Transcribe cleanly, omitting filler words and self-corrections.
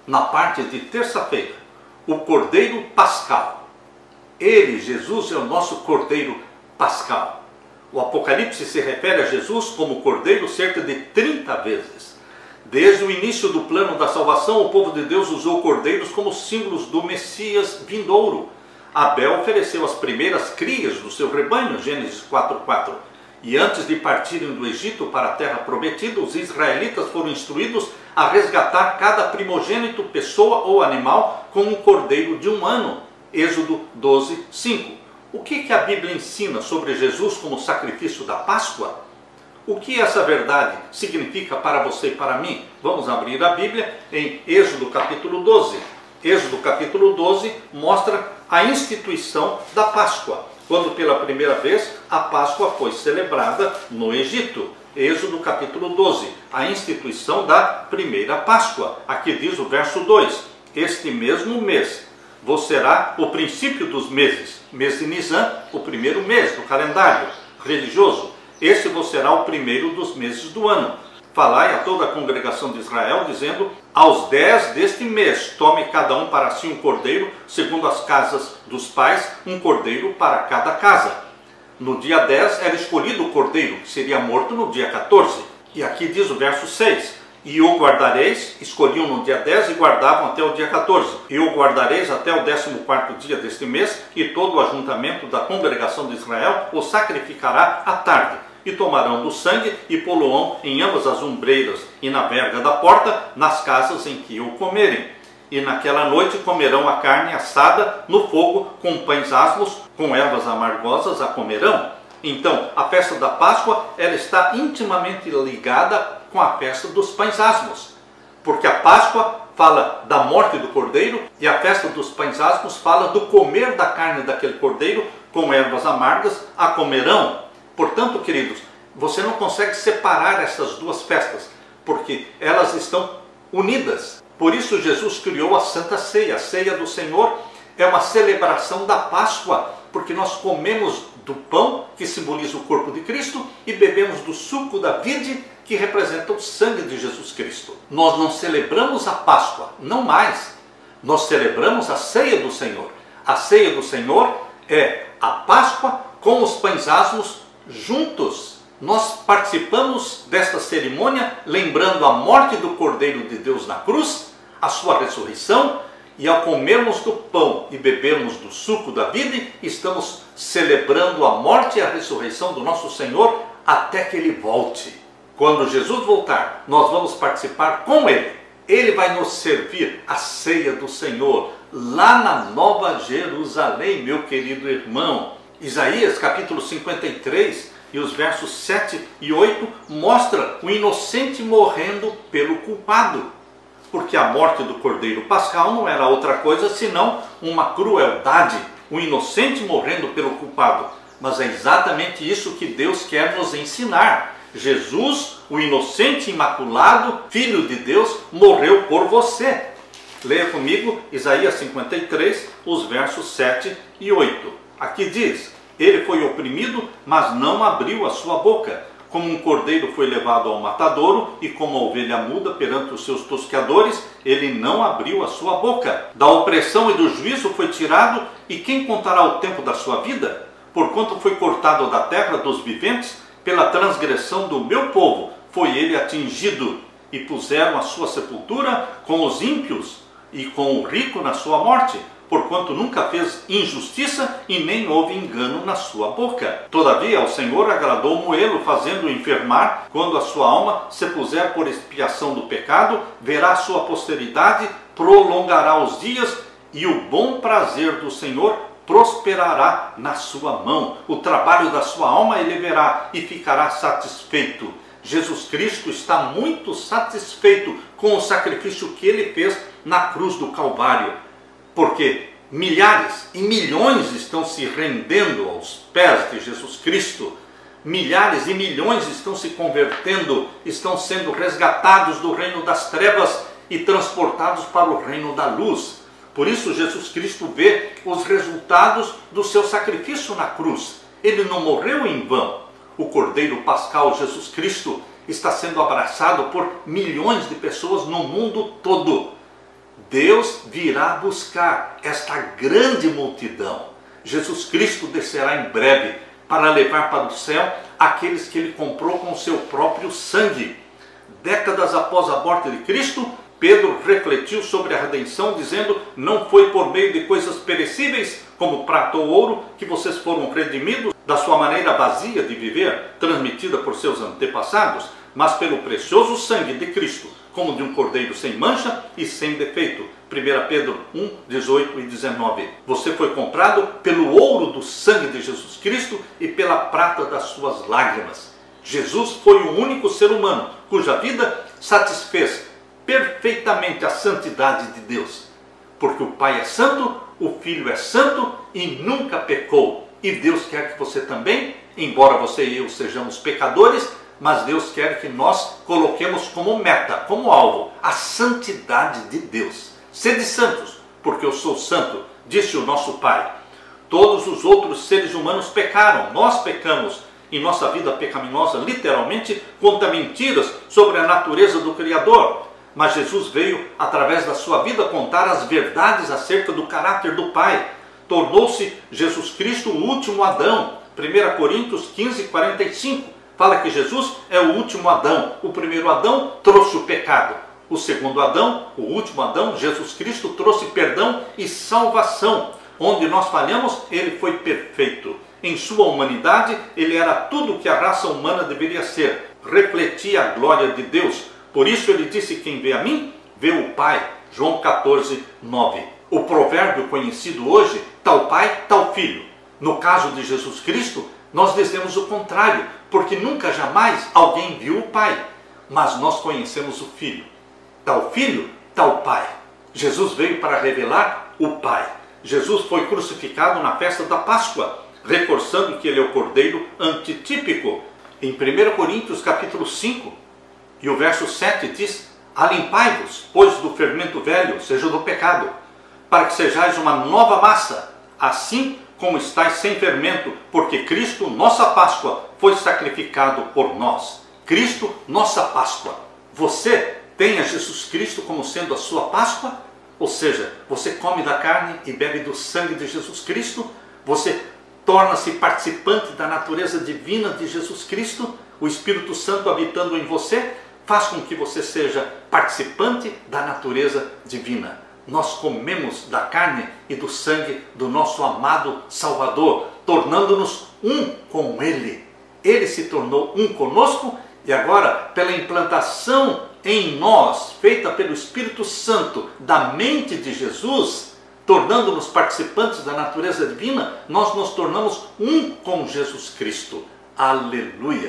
na parte de terça-feira, o Cordeiro Pascal. Ele, Jesus, é o nosso Cordeiro Pascal. O Apocalipse se refere a Jesus como Cordeiro cerca de 30 vezes. Desde o início do plano da salvação, o povo de Deus usou cordeiros como símbolos do Messias vindouro. Abel ofereceu as primeiras crias do seu rebanho, Gênesis 4:4. E antes de partirem do Egito para a terra prometida, os israelitas foram instruídos a resgatar cada primogênito, pessoa ou animal, com um cordeiro de 1 ano, Êxodo 12:5. O que a Bíblia ensina sobre Jesus como sacrifício da Páscoa? O que essa verdade significa para você e para mim? Vamos abrir a Bíblia em Êxodo capítulo 12. Êxodo capítulo 12 mostra a instituição da Páscoa, quando pela primeira vez a Páscoa foi celebrada no Egito. Êxodo capítulo 12, a instituição da primeira Páscoa. Aqui diz o verso 2: este mesmo mês vos será o princípio dos meses, mês de Nisan, o primeiro mês do calendário religioso. Este vos será o primeiro dos meses do ano. Falai a toda a congregação de Israel, dizendo: aos 10 deste mês, tome cada um para si um cordeiro, segundo as casas dos pais, um cordeiro para cada casa. No dia 10 era escolhido o cordeiro, que seria morto no dia 14. E aqui diz o verso 6: e o guardareis, escolhiam no dia 10 e guardavam até o dia 14. E o guardareis até o 14º dia deste mês, e todo o ajuntamento da congregação de Israel o sacrificará à tarde. E tomarão do sangue e pô-lo-ão em ambas as ombreiras e na verga da porta, nas casas em que o comerem. E naquela noite comerão a carne assada no fogo, com pães asmos, com ervas amargosas a comerão. Então, a festa da Páscoa, ela está intimamente ligada com a festa dos pães asmos. Porque a Páscoa fala da morte do cordeiro e a festa dos pães asmos fala do comer da carne daquele cordeiro, com ervas amargas a comerão. Portanto, queridos, você não consegue separar essas duas festas, porque elas estão unidas. Por isso Jesus criou a Santa Ceia. A Ceia do Senhor é uma celebração da Páscoa, porque nós comemos do pão, que simboliza o corpo de Cristo, e bebemos do suco da vide, que representa o sangue de Jesus Cristo. Nós não celebramos a Páscoa, não mais. Nós celebramos a Ceia do Senhor. A Ceia do Senhor é a Páscoa com os pães asmos juntos. Nós participamos desta cerimônia lembrando a morte do Cordeiro de Deus na cruz, a sua ressurreição, e ao comermos do pão e bebermos do suco da vide, estamos celebrando a morte e a ressurreição do nosso Senhor até que Ele volte. Quando Jesus voltar, nós vamos participar com Ele. Ele vai nos servir a ceia do Senhor lá na Nova Jerusalém, meu querido irmão. Isaías capítulo 53 e os versos 7 e 8 mostra o inocente morrendo pelo culpado, porque a morte do Cordeiro Pascal não era outra coisa senão uma crueldade, o inocente morrendo pelo culpado. Mas é exatamente isso que Deus quer nos ensinar. Jesus, o inocente imaculado, Filho de Deus, morreu por você. Leia comigo Isaías 53, os versos 7 e 8. Aqui diz: ele foi oprimido, mas não abriu a sua boca. Como um cordeiro foi levado ao matadouro, e como a ovelha muda perante os seus tosqueadores, ele não abriu a sua boca. Da opressão e do juízo foi tirado, e quem contará o tempo da sua vida? Porquanto foi cortado da terra dos viventes, pela transgressão do meu povo foi ele atingido, e puseram a sua sepultura com os ímpios, e com o rico na sua morte, porquanto nunca fez injustiça e nem houve engano na sua boca. Todavia o Senhor agradou moê-lo, fazendo-o enfermar. Quando a sua alma se puser por expiação do pecado, verá a sua posteridade, prolongará os dias, e o bom prazer do Senhor prosperará na sua mão. O trabalho da sua alma ele verá e ficará satisfeito. Jesus Cristo está muito satisfeito com o sacrifício que ele fez na cruz do Calvário, porque milhares e milhões estão se rendendo aos pés de Jesus Cristo. Milhares e milhões estão se convertendo, estão sendo resgatados do reino das trevas e transportados para o reino da luz. Por isso Jesus Cristo vê os resultados do seu sacrifício na cruz. Ele não morreu em vão. O Cordeiro Pascal Jesus Cristo está sendo abraçado por milhões de pessoas no mundo todo. Deus virá buscar esta grande multidão. Jesus Cristo descerá em breve para levar para o céu aqueles que ele comprou com o seu próprio sangue. Décadas após a morte de Cristo, Pedro refletiu sobre a redenção, dizendo: não foi por meio de coisas perecíveis, como prata ou ouro, que vocês foram redimidos da sua maneira vazia de viver, transmitida por seus antepassados, mas pelo precioso sangue de Cristo, como de um cordeiro sem mancha e sem defeito. 1 Pedro 1, 18 e 19. Você foi comprado pelo ouro do sangue de Jesus Cristo e pela prata das suas lágrimas. Jesus foi o único ser humano cuja vida satisfez perfeitamente a santidade de Deus. Porque o Pai é santo, o Filho é santo e nunca pecou. E Deus quer que você também, embora você e eu sejamos pecadores, mas Deus quer que nós coloquemos como meta, como alvo, a santidade de Deus. Sede santos, porque eu sou santo, disse o nosso Pai. Todos os outros seres humanos pecaram, nós pecamos em nossa vida pecaminosa, literalmente, conta mentiras sobre a natureza do Criador. Mas Jesus veio, através da sua vida, contar as verdades acerca do caráter do Pai. Tornou-se Jesus Cristo o último Adão. 1 Coríntios 15, 45. Fala que Jesus é o último Adão. O primeiro Adão trouxe o pecado. O segundo Adão, o último Adão, Jesus Cristo, trouxe perdão e salvação. Onde nós falhamos, ele foi perfeito. Em sua humanidade, ele era tudo o que a raça humana deveria ser. Refletia a glória de Deus. Por isso ele disse: quem vê a mim, vê o Pai. João 14, 9. O provérbio conhecido hoje, tal pai, tal filho. No caso de Jesus Cristo, nós dizemos o contrário, porque nunca jamais alguém viu o Pai, mas nós conhecemos o Filho. Tal filho, tal Pai. Jesus veio para revelar o Pai. Jesus foi crucificado na festa da Páscoa, reforçando que ele é o cordeiro antitípico. Em 1 Coríntios capítulo 5, e o verso 7 diz: alimpai-vos, pois, do fermento velho, ou seja, do pecado, para que sejais uma nova massa, assim como estáis sem fermento, porque Cristo, nossa Páscoa, foi sacrificado por nós. Cristo, nossa Páscoa. Você tem a Jesus Cristo como sendo a sua Páscoa? Ou seja, você come da carne e bebe do sangue de Jesus Cristo? Você torna-se participante da natureza divina de Jesus Cristo? O Espírito Santo habitando em você faz com que você seja participante da natureza divina. Nós comemos da carne e do sangue do nosso amado Salvador, tornando-nos um com Ele. Ele se tornou um conosco e agora, pela implantação em nós, feita pelo Espírito Santo, da mente de Jesus, tornando-nos participantes da natureza divina, nós nos tornamos um com Jesus Cristo. Aleluia!